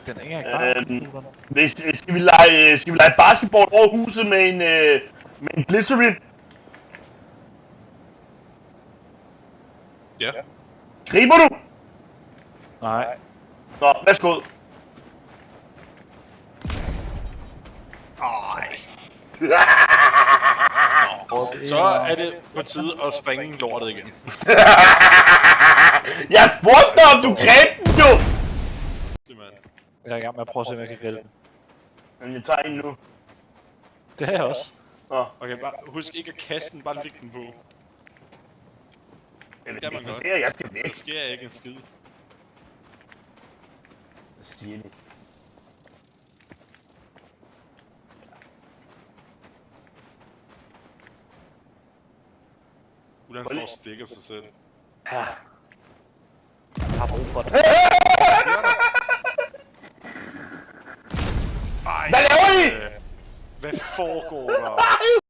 Den er ikke engang Skal vi lege basketball over huset med en glycerin? Ja. Griber du? Nej. Nå, værsgo. Ej. Så er det på tide at springe lortet igen. Jeg spurgte dig, om du greb den, jo! Jeg er i gang med at prøve at se, om jeg kan grille den. Men jeg tager en nu. Det er jeg også. Nå. Okay, bare husk ikke at kaste den, bare læg den på. Eller kan man godt. Jeg skal væk. Der sker ikke en skid. Hvad siger de? Ulan står og stikker sig selv. Ja. Jeg har brug for det. Ej, Hvad laver I? hvad foregår der?